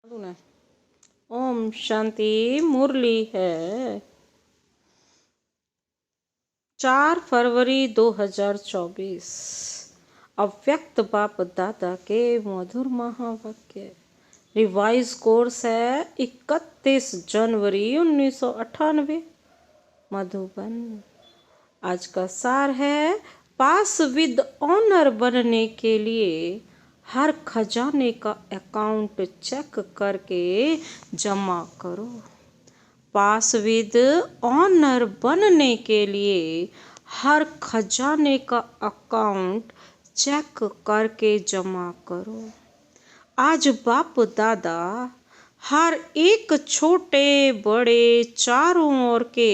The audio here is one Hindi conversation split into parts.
मालूम है। ओम शांति। मुरली है 4 फरवरी 2024। अव्यक्त बाप दादा के मधुर महावाक्य। रिवाइज कोर्स है 31 जनवरी 1998 मधुबन। आज का सार है पास विद ऑनर बनने के लिए हर खजाने का अकाउंट चेक करके जमा करो। पास विद ऑनर बनने के लिए हर खजाने का अकाउंट चेक करके जमा करो। आज बाप दादा हर एक छोटे बड़े चारों ओर के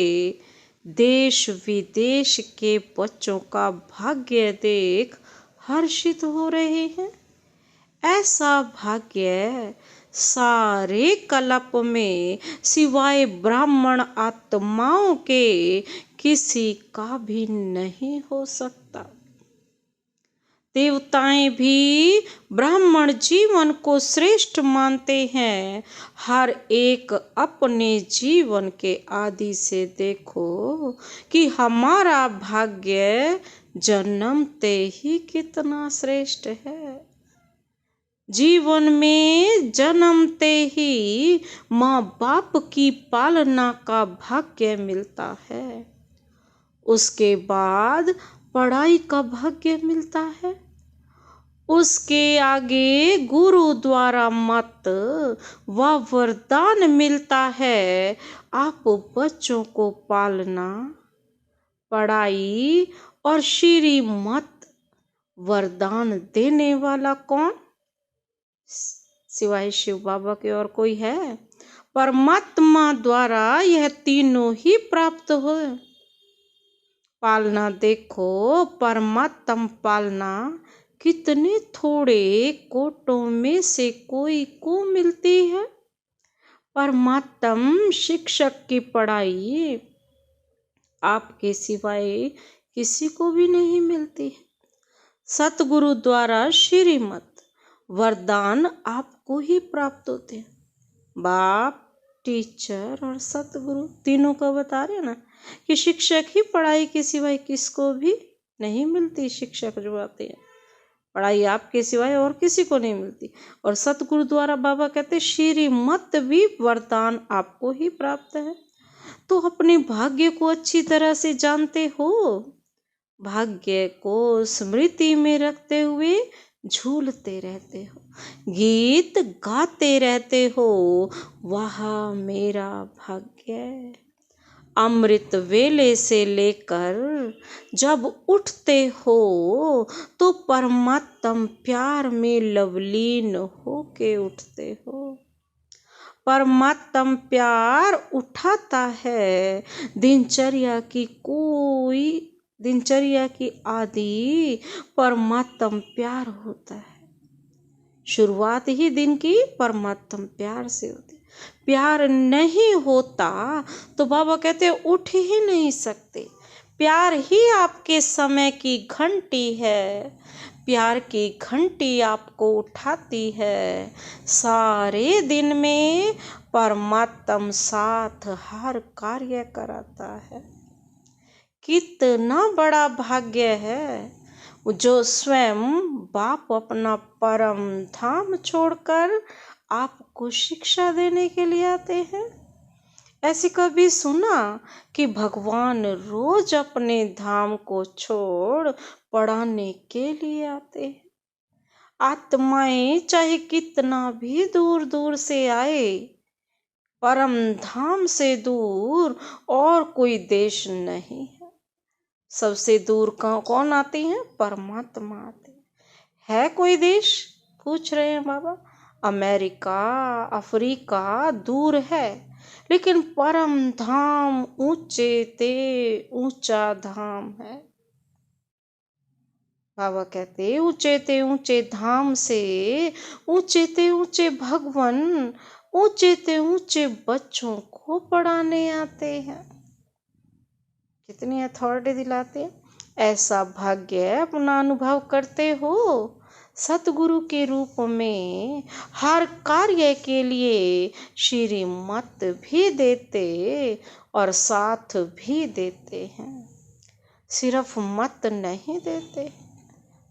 देश विदेश के बच्चों का भाग्य देख हर्षित हो रहे हैं। ऐसा भाग्य सारे कल्प में सिवाय ब्राह्मण आत्माओं के किसी का भी नहीं हो सकता। देवताएं भी ब्राह्मण जीवन को श्रेष्ठ मानते हैं। हर एक अपने जीवन के आदि से देखो कि हमारा भाग्य जन्मते ही कितना श्रेष्ठ है। जीवन में जन्मते ही माँ बाप की पालना का भाग्य मिलता है। उसके बाद पढ़ाई का भाग्य मिलता है। उसके आगे गुरु द्वारा मत व वरदान मिलता है। आप बच्चों को पालना, पढ़ाई और श्रीमत वरदान देने वाला कौन? सिवाय शिव बाबा के और कोई है? परमात्मा द्वारा यह तीनों ही प्राप्त हो। पालना देखो, परमात्मा पालना कितने थोड़े कोटों में से कोई को मिलती है। परमात्मा शिक्षक की पढ़ाई आपके सिवाय किसी को भी नहीं मिलती है। सतगुरु द्वारा श्रीमत वरदान आपको ही प्राप्त होते हैं। बाप, टीचर और सतगुरु तीनों का बता रहे ना कि शिक्षक ही पढ़ाई के सिवाय किसको भी नहीं मिलती। शिक्षक जो आते हैं, पढ़ाई आपके सिवाय और किसी को नहीं मिलती। और सतगुरु द्वारा बाबा कहते श्रीमत भी वरदान आपको ही प्राप्त है। तो अपने भाग्य को अच्छी तरह से जानते हो। भाग्य को स्मृति में रखते हुए झूलते रहते हो, गीत गाते रहते हो, वाह मेरा भाग्य। अमृत वेले से लेकर जब उठते हो तो परमात्म प्यार में लवलीन होके उठते हो। परमात्म प्यार उठाता है। दिनचर्या की आदि परमात्म प्यार होता है। शुरुआत ही दिन की परमात्म प्यार से होती है। प्यार नहीं होता तो बाबा कहते उठ ही नहीं सकते। प्यार ही आपके समय की घंटी है। प्यार की घंटी आपको उठाती है। सारे दिन में परमात्म साथ हर कार्य कराता है। कितना बड़ा भाग्य है जो स्वयं बाप अपना परम धाम छोड़कर आपको शिक्षा देने के लिए आते हैं। ऐसे कभी सुना कि भगवान रोज अपने धाम को छोड़ पढ़ाने के लिए आते हैं? आत्माएं चाहे कितना भी दूर दूर से आए, परम धाम से दूर और कोई देश नहीं है। सबसे दूर कौन आते हैं? परमात्मा आते हैं। है कोई देश? पूछ रहे हैं बाबा। अमेरिका, अफ्रीका दूर है, लेकिन परम धाम ऊंचे ते ऊंचा धाम है। बाबा कहते ऊंचे ते ऊंचे धाम से ऊंचे ते ऊंचे भगवान ऊंचे ते ऊंचे बच्चों को पढ़ाने आते हैं। कितनी अथॉरिटी दिलाते हैं। ऐसा भाग्य अपना अनुभव करते हो। सतगुरु के रूप में हर कार्य के लिए श्रीमत भी देते और साथ भी देते हैं। सिर्फ मत नहीं देते,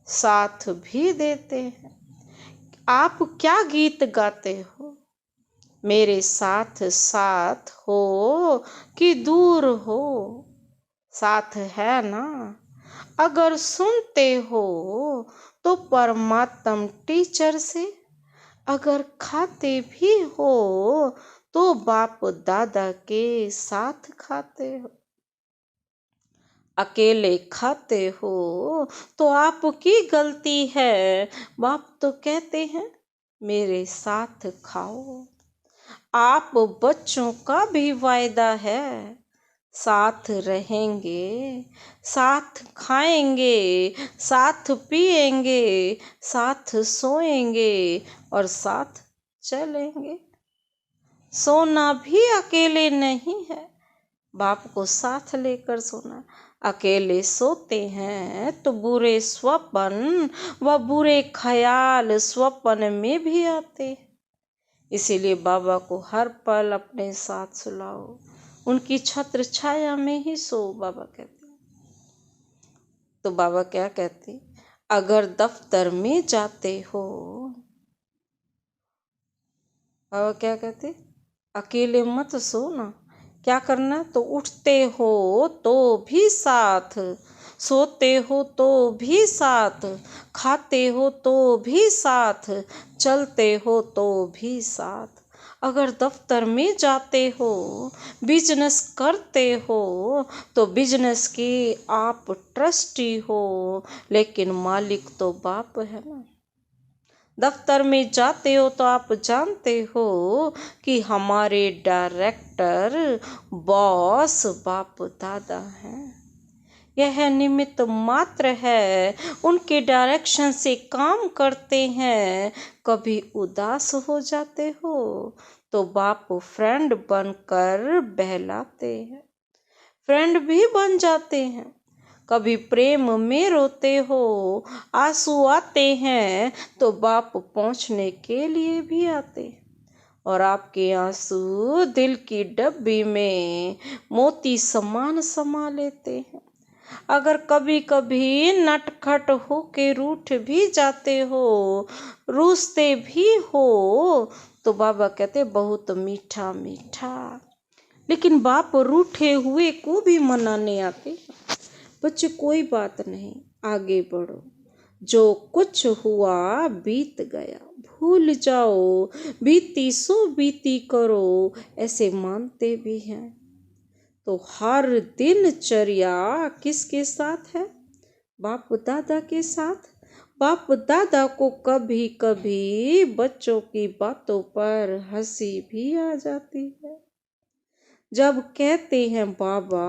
साथ भी देते हैं। आप क्या गीत गाते हो? मेरे साथ साथ हो कि दूर हो, साथ है ना? अगर सुनते हो तो परमात्म टीचर से, अगर खाते भी हो तो बाप दादा के साथ खाते हो। अकेले खाते हो तो आपकी गलती है, बाप तो कहते हैं मेरे साथ खाओ। आप बच्चों का भी वायदा है, साथ रहेंगे, साथ खाएंगे, साथ पिएंगे, साथ सोएंगे और साथ चलेंगे। सोना भी अकेले नहीं है, बाप को साथ लेकर सोना। अकेले सोते हैं तो बुरे स्वप्न व बुरे ख्याल स्वप्न में भी आते हैं। इसीलिए बाबा को हर पल अपने साथ सुलाओ, उनकी छत्र छाया में ही सो, बाबा कहते हैं। तो बाबा क्या कहते, अगर दफ्तर में जाते हो, बाबा क्या कहते, अकेले मत सोना। क्या करना, तो उठते हो तो भी साथ, सोते हो तो भी साथ, खाते हो तो भी साथ, चलते हो तो भी साथ। अगर दफ्तर में जाते हो, बिजनेस करते हो तो बिजनेस की आप ट्रस्टी हो, लेकिन मालिक तो बाप है ना। दफ्तर में जाते हो तो आप जानते हो कि हमारे डायरेक्टर बॉस बाप दादा हैं। यह निमित्त मात्र है, उनके डायरेक्शन से काम करते हैं। कभी उदास हो जाते हो तो बाप फ्रेंड बनकर बहलाते हैं, फ्रेंड भी बन जाते हैं। कभी प्रेम में रोते हो, आंसू आते हैं तो बाप पहुंचने के लिए भी आते हैं और आपके आंसू दिल की डब्बी में मोती समान समा लेते हैं। अगर कभी कभी नटखट हो के रूठ भी जाते हो, रूसते भी हो, तो बाबा कहते बहुत मीठा मीठा। लेकिन बाप रूठे हुए को भी मनाने आते। बच्चे कोई बात नहीं, आगे बढ़ो, जो कुछ हुआ बीत गया, भूल जाओ, बीती सो बीती करो, ऐसे मानते भी हैं। तो हर दिनचर्या किसके साथ है? बाप दादा के साथ। बाप दादा को कभी कभी बच्चों की बातों पर हंसी भी आ जाती है। जब कहते हैं बाबा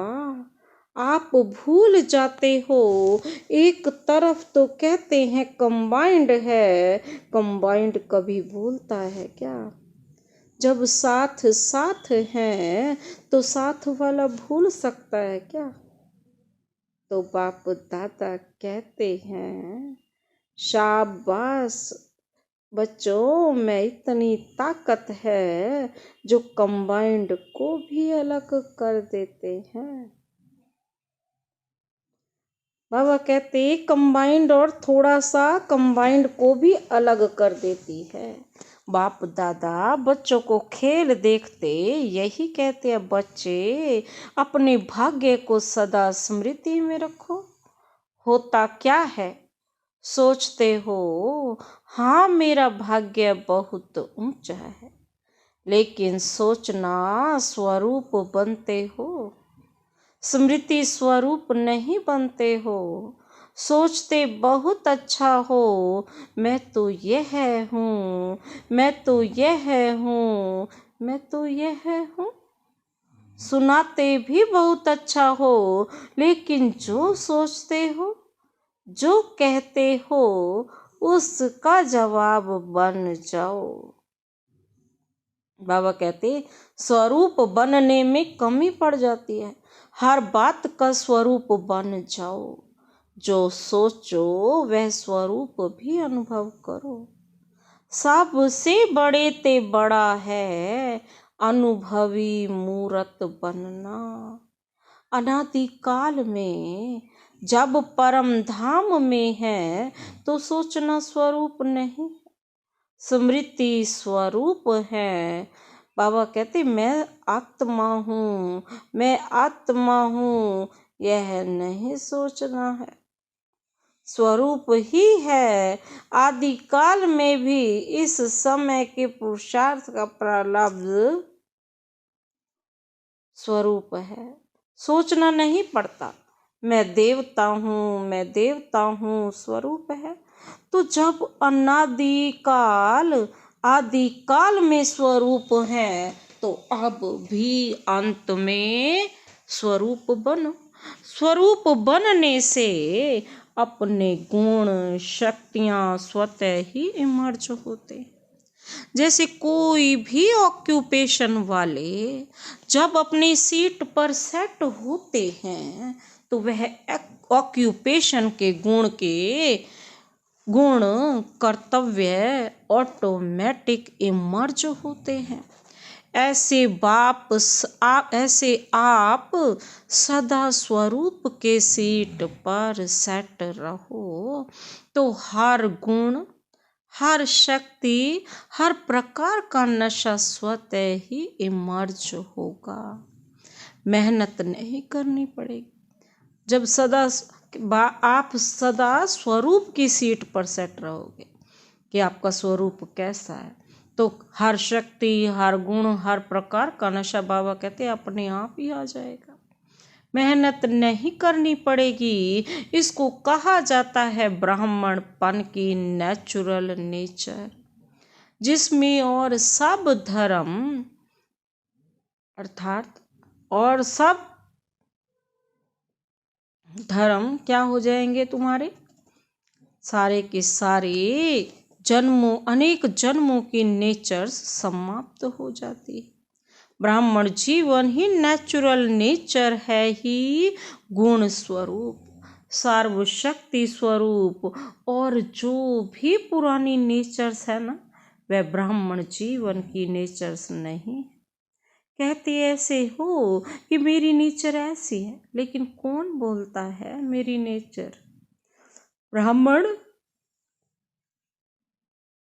आप भूल जाते हो, एक तरफ तो कहते हैं कंबाइंड है, कंबाइंड कभी भूलता है क्या? जब साथ साथ हैं तो साथ वाला भूल सकता है क्या? तो बाप दादा कहते हैं शाबाश बच्चों, में इतनी ताकत है जो कंबाइंड को भी अलग कर देते हैं। बाबा कहते कंबाइंड और थोड़ा सा कंबाइंड को भी अलग कर देती है। बाप दादा बच्चों को खेल देखते यही कहते हैं, बच्चे अपने भाग्य को सदा स्मृति में रखो। होता क्या है, सोचते हो हाँ मेरा भाग्य बहुत ऊंचा है, लेकिन सोचना स्वरूप बनते हो, स्मृति स्वरूप नहीं बनते हो। सोचते बहुत अच्छा हो, मैं तो यह हूँ, मैं तो यह हूँ, मैं तो यह हूँ। सुनाते भी बहुत अच्छा हो, लेकिन जो सोचते हो, जो कहते हो, उसका जवाब बन जाओ। बाबा कहते स्वरूप बनने में कमी पड़ जाती है, हर बात का स्वरूप बन जाओ। जो सोचो वह स्वरूप भी अनुभव करो। सबसे बड़े ते बड़ा है अनुभवी मूरत बनना। अनादिकाल में जब परम धाम में है तो सोचना स्वरूप नहीं, स्मृति स्वरूप है। बाबा कहते मैं आत्मा हूँ, मैं आत्मा हूँ, यह नहीं सोचना है। स्वरूप ही है। आदिकाल में भी इस समय के पुरुषार्थ का प्रारब्ध स्वरूप है। सोचना नहीं पड़ता मैं देवता हूँ, मैं देवता हूँ, स्वरूप है। तो जब अनादिकाल आदिकाल में स्वरूप है तो अब भी अंत में स्वरूप बनो। स्वरूप बनने से अपने गुण शक्तियाँ स्वतः ही इमर्ज होते हैं। जैसे कोई भी ऑक्यूपेशन वाले जब अपनी सीट पर सेट होते हैं तो वह ऑक्यूपेशन के गुण कर्तव्य ऑटोमेटिक इमर्ज होते हैं। ऐसे आप सदा स्वरूप के सीट पर सेट रहो तो हर गुण, हर शक्ति, हर प्रकार का नशा स्वतः ही इमर्ज होगा। मेहनत नहीं करनी पड़ेगी। जब आप सदा स्वरूप की सीट पर सेट रहोगे कि आपका स्वरूप कैसा है तो हर शक्ति, हर गुण, हर प्रकार का नशा बाबा कहते हैं अपने आप ही आ जाएगा। मेहनत नहीं करनी पड़ेगी। इसको कहा जाता है ब्राह्मणपन की नेचुरल नेचर, जिसमें और सब धर्म अर्थात और सब धर्म क्या हो जाएंगे तुम्हारे, सारे के सारे जन्मों, अनेक जन्मों की नेचर्स समाप्त हो जाती है। ब्राह्मण जीवन ही नेचुरल नेचर है ही गुण स्वरूप, सर्वशक्ति स्वरूप। और जो भी पुरानी नेचर्स है ना वह ब्राह्मण जीवन की नेचर्स नहीं। कहते ऐसे हो कि मेरी नेचर ऐसी है, लेकिन कौन बोलता है मेरी नेचर? ब्राह्मण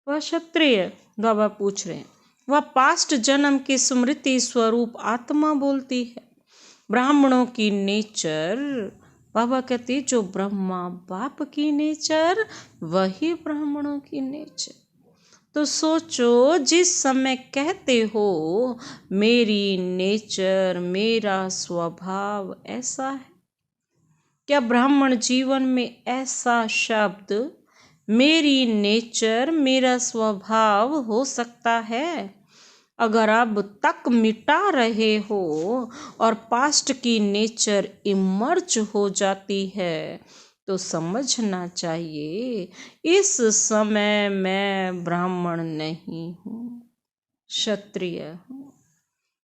व क्षत्रिय बाबा पूछ रहे हैं, वह पास्ट जन्म की स्मृति स्वरूप आत्मा बोलती है। ब्राह्मणों की नेचर बाबा कहते जो ब्रह्मा बाप की नेचर वही ब्राह्मणों की नेचर। तो सोचो जिस समय कहते हो मेरी नेचर, मेरा स्वभाव ऐसा है, क्या ब्राह्मण जीवन में ऐसा शब्द मेरी नेचर, मेरा स्वभाव हो सकता है? अगर अब तक मिटा रहे हो और पास्ट की नेचर इमर्ज हो जाती है तो समझना चाहिए इस समय मैं ब्राह्मण नहीं हूँ, क्षत्रिय हूँ।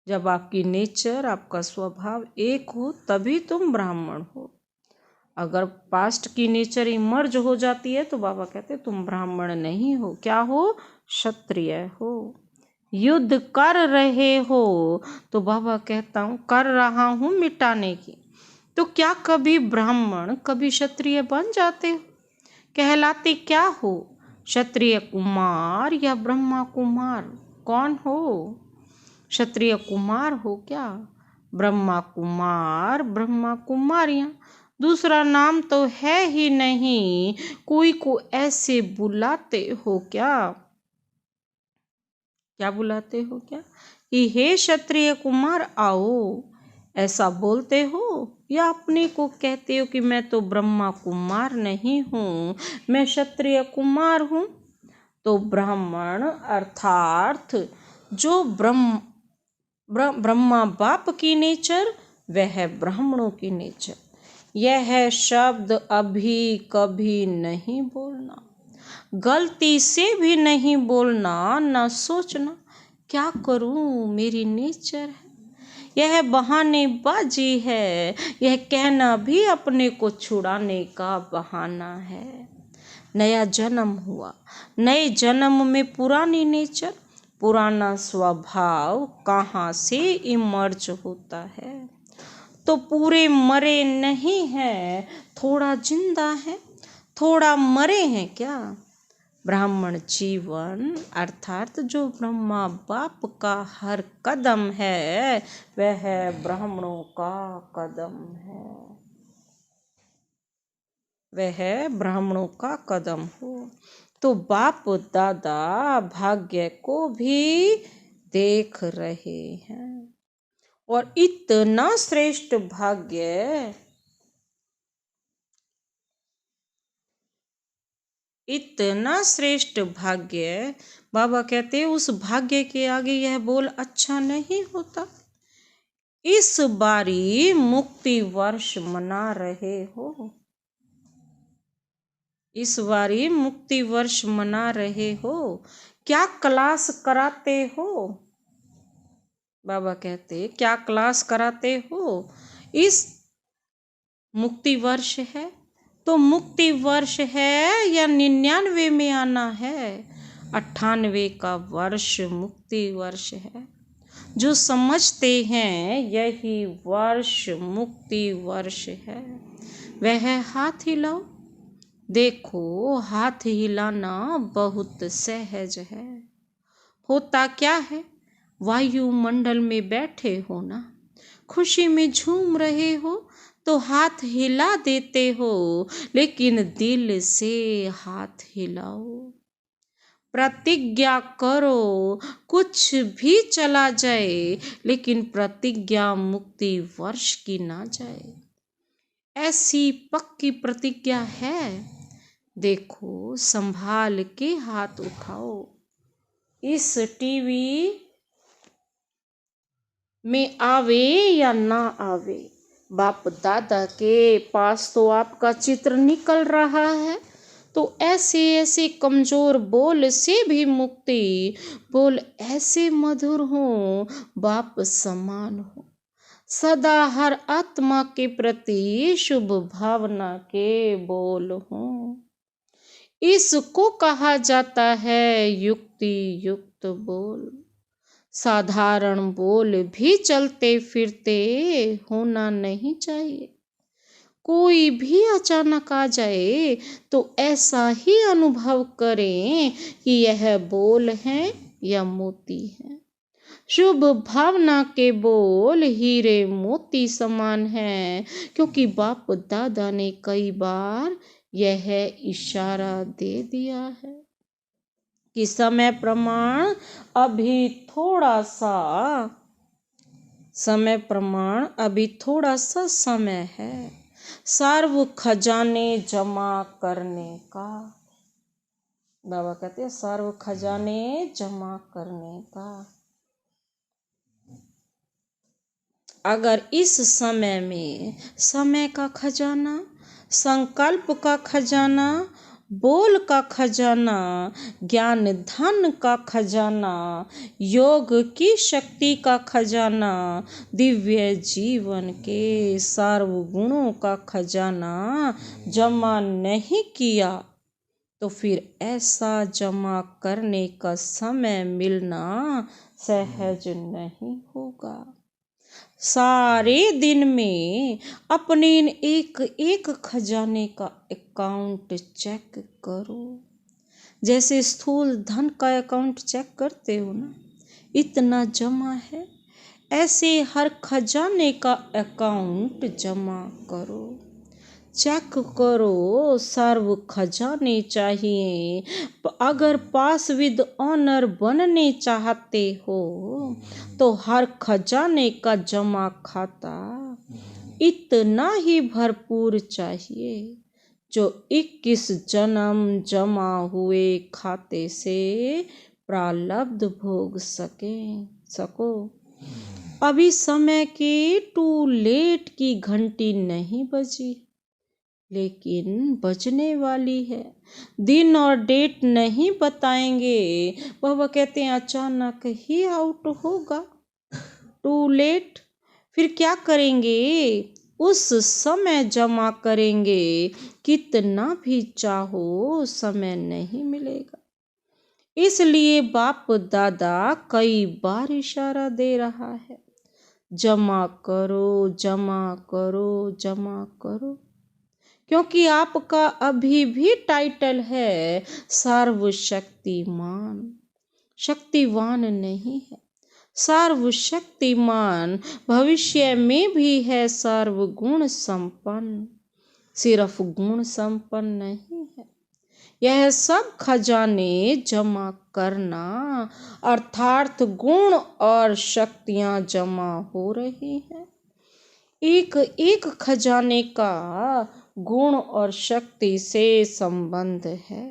जब आपकी नेचर, आपका स्वभाव एक हो तभी तुम ब्राह्मण हो। अगर पास्ट की नेचर इमर्ज हो जाती है तो बाबा कहते तुम ब्राह्मण नहीं हो। क्या हो? क्षत्रिय हो। युद्ध कर रहे हो तो बाबा कहता हूँ कर रहा हूँ मिटाने की, तो क्या कभी ब्राह्मण, कभी क्षत्रिय बन जाते हो? कहलाते क्या हो? क्षत्रिय कुमार या ब्रह्मा कुमार? कौन हो? क्षत्रिय कुमार हो क्या? ब्रह्मा कुमार, ब्रह्मा कुमारियाँ, दूसरा नाम तो है ही नहीं। कोई को ऐसे बुलाते हो क्या? क्या बुलाते हो क्या कि हे क्षत्रिय कुमार आओ, ऐसा बोलते हो? या अपने को कहते हो कि मैं तो ब्रह्मा कुमार नहीं हूँ, मैं क्षत्रिय कुमार हूँ? तो ब्राह्मण अर्थात जो ब्रह्मा बाप की नेचर वह है ब्राह्मणों की नेचर। यह शब्द अभी कभी नहीं बोलना, गलती से भी नहीं बोलना, न सोचना क्या करूं मेरी नेचर है। यह बहानेबाजी है, यह कहना भी अपने को छुड़ाने का बहाना है। नया जन्म हुआ, नए जन्म में पुरानी नेचर, पुराना स्वभाव कहाँ से इमर्ज होता है। तो पूरे मरे नहीं हैं, थोड़ा जिंदा है, थोड़ा मरे हैं क्या। ब्राह्मण जीवन अर्थात जो ब्रह्मा बाप का हर कदम है वह ब्राह्मणों का कदम है, वह ब्राह्मणों का कदम हो। तो बाप दादा भाग्य को भी देख रहे हैं और इतना श्रेष्ठ भाग्य, इतना श्रेष्ठ भाग्य, बाबा कहते उस भाग्य के आगे यह बोल अच्छा नहीं होता। इस बारी मुक्ति वर्ष मना रहे हो, इस बारी मुक्ति वर्ष मना रहे हो, क्या क्लास कराते हो। बाबा कहते क्या क्लास कराते हो। इस मुक्ति वर्ष है तो मुक्ति वर्ष है या 99 में आना है, 98 का वर्ष मुक्ति वर्ष है। जो समझते हैं यही वर्ष मुक्ति वर्ष है वह हाथ हिलाओ। देखो हाथ हिलाना बहुत सहज है। होता क्या है, वायुमंडल में बैठे हो ना, खुशी में झूम रहे हो तो हाथ हिला देते हो, लेकिन दिल से हाथ हिलाओ। प्रतिज्ञा करो कुछ भी चला जाए, लेकिन प्रतिज्ञा मुक्ति वर्ष की ना जाए। ऐसी पक्की प्रतिज्ञा है। देखो संभाल के हाथ उठाओ। इस टीवी में आवे या ना आवे, बाप दादा के पास तो आपका चित्र निकल रहा है। तो ऐसे ऐसे कमजोर बोल से भी मुक्ति, बोल ऐसे मधुर हो बाप समान हो। सदा हर आत्मा के प्रति शुभ भावना के बोल हो। इसको कहा जाता है युक्ति युक्त बोल। साधारण बोल भी चलते फिरते होना नहीं चाहिए। कोई भी अचानक आ जाए तो ऐसा ही अनुभव करें कि यह बोल है या मोती है। शुभ भावना के बोल हीरे मोती समान है, क्योंकि बाप दादा ने कई बार यह इशारा दे दिया है कि समय प्रमाण अभी थोड़ा सा, समय प्रमाण अभी थोड़ा सा समय है सर्व खजाने जमा करने का। बाबा कहते हैं सर्व खजाने जमा करने का। अगर इस समय में समय का खजाना, संकल्प का खजाना, बोल का खजाना, ज्ञान धन का खजाना, योग की शक्ति का खजाना, दिव्य जीवन के सर्वगुणों का खजाना जमा नहीं किया तो फिर ऐसा जमा करने का समय मिलना सहज नहीं होगा। सारे दिन में अपने एक एक खजाने का अकाउंट चेक करो। जैसे स्थूल धन का अकाउंट चेक करते हो ना, इतना जमा है, ऐसे हर खजाने का अकाउंट जमा करो। चेक करो सर्व खजाने चाहिए। अगर पास विद ऑनर बनने चाहते हो तो हर खजाने का जमा खाता इतना ही भरपूर चाहिए जो 21 जन्म जमा हुए खाते से प्रारब्ध भोग सको। अभी समय की टू लेट की घंटी नहीं बजी, लेकिन बजने वाली है। दिन और डेट नहीं बताएंगे। बाबा कहते हैं अचानक ही आउट होगा। टू लेट फिर क्या करेंगे? उस समय जमा करेंगे, कितना भी चाहो समय नहीं मिलेगा। इसलिए बाप दादा कई बार इशारा दे रहा है, जमा करो, जमा करो, जमा करो। क्योंकि आपका अभी भी टाइटल है सर्वशक्तिमान, शक्तिवान नहीं है। सर्वशक्तिमान भविष्य में भी है सर्वगुण संपन्न, सिर्फ गुण संपन्न नहीं है। यह सब खजाने जमा करना अर्थात गुण और शक्तियां जमा हो रही हैं। एक एक खजाने का गुण और शक्ति से संबंध है।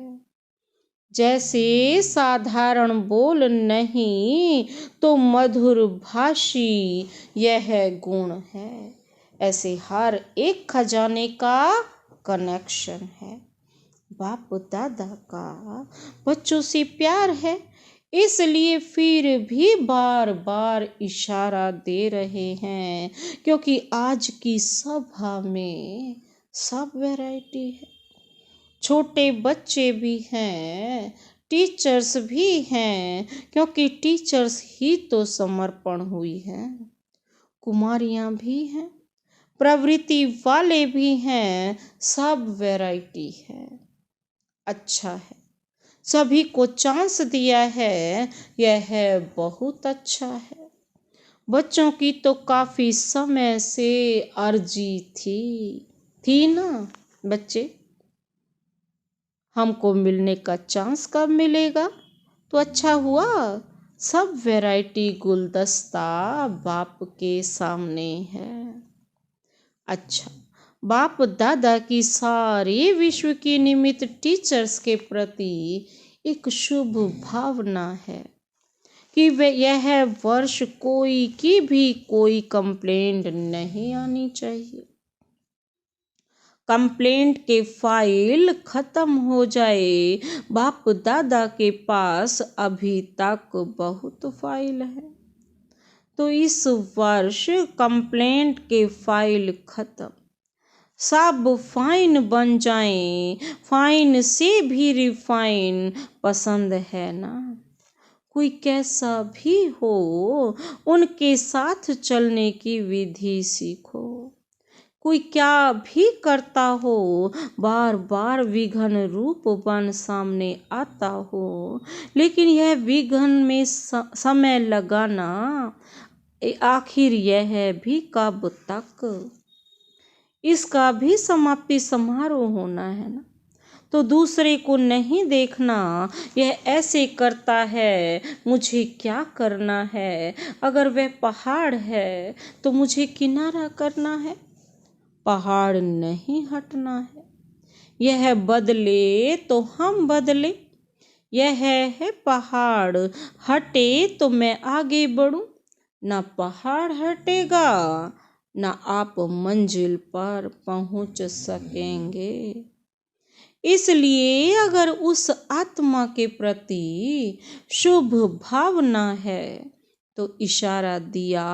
जैसे साधारण बोल नहीं तो मधुर भाषी यह गुण है, ऐसे हर एक खजाने का कनेक्शन है। बाप दादा का बच्चों से प्यार है, इसलिए फिर भी बार बार इशारा दे रहे हैं, क्योंकि आज की सभा में सब वैरायटी है। छोटे बच्चे भी हैं, टीचर्स भी हैं, क्योंकि टीचर्स ही तो समर्पण हुई हैं। कुमारियां भी हैं, प्रवृत्ति वाले भी हैं, सब वैरायटी है। अच्छा है, सभी को चांस दिया है, यह बहुत अच्छा है। बच्चों की तो काफी समय से अर्जी थी ना बच्चे, हमको मिलने का चांस कब मिलेगा? तो अच्छा हुआ, सब वैरायटी गुलदस्ता बाप के सामने है। अच्छा, बाप दादा की सारे विश्व की निमित्त टीचर्स के प्रति एक शुभ भावना है कि वे यह वर्ष कोई की भी कोई कंप्लेंट नहीं आनी चाहिए। कंप्लेंट के फाइल खत्म हो जाए। बाप दादा के पास अभी तक बहुत फाइल है, तो इस वर्ष कंप्लेंट के फाइल खत्म, सब फाइन बन जाएं। फाइन से भी रिफाइन पसंद है ना? कोई कैसा भी हो, उनके साथ चलने की विधि सीखो। कोई क्या भी करता हो, बार बार विघ्न रूप बन सामने आता हो, लेकिन यह विघ्न में समय लगाना, आखिर यह भी कब तक? इसका भी समाप्ति समारोह होना है ना। तो दूसरे को नहीं देखना, यह ऐसे करता है, मुझे क्या करना है? अगर वह पहाड़ है तो मुझे किनारा करना है, पहाड़ नहीं हटना है। यह बदले तो हम बदले, यह है पहाड़ हटे तो मैं आगे बढ़ूं, ना पहाड़ हटेगा ना आप मंजिल पर पहुंच सकेंगे। इसलिए अगर उस आत्मा के प्रति शुभ भावना है तो इशारा दिया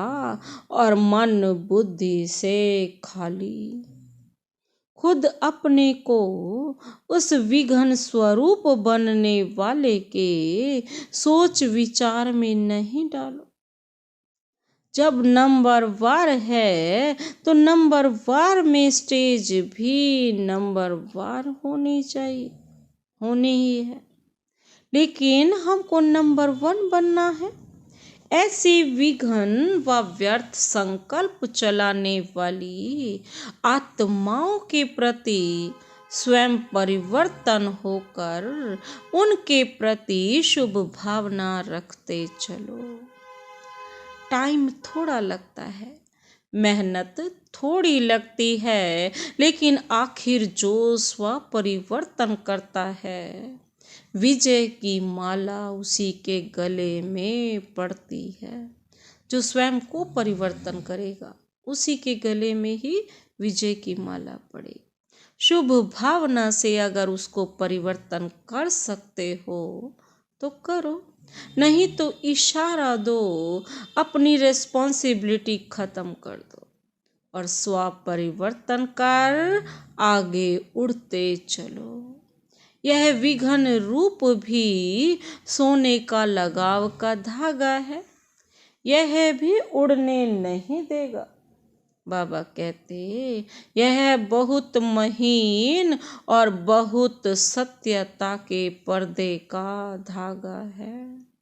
और मन बुद्धि से खाली, खुद अपने को उस विघ्न स्वरूप बनने वाले के सोच विचार में नहीं डालो। जब नंबर वार है तो नंबर वार में स्टेज भी नंबर वार होनी चाहिए, होनी ही है, लेकिन हमको नंबर 1 बनना है। ऐसे विघ्न व व्यर्थ संकल्प चलाने वाली आत्माओं के प्रति स्वयं परिवर्तन होकर उनके प्रति शुभ भावना रखते चलो। टाइम थोड़ा लगता है, मेहनत थोड़ी लगती है, लेकिन आखिर जो स्व परिवर्तन करता है, विजय की माला उसी के गले में पड़ती है। जो स्वयं को परिवर्तन करेगा उसी के गले में ही विजय की माला पड़ेगी। शुभ भावना से अगर उसको परिवर्तन कर सकते हो तो करो, नहीं तो इशारा दो, अपनी रिस्पॉन्सिबिलिटी खत्म कर दो और स्व परिवर्तन कर आगे उड़ते चलो। यह विघन रूप भी सोने का लगाव का धागा है, यह भी उड़ने नहीं देगा। बाबा कहते यह बहुत महीन और बहुत सत्यता के पर्दे का धागा है।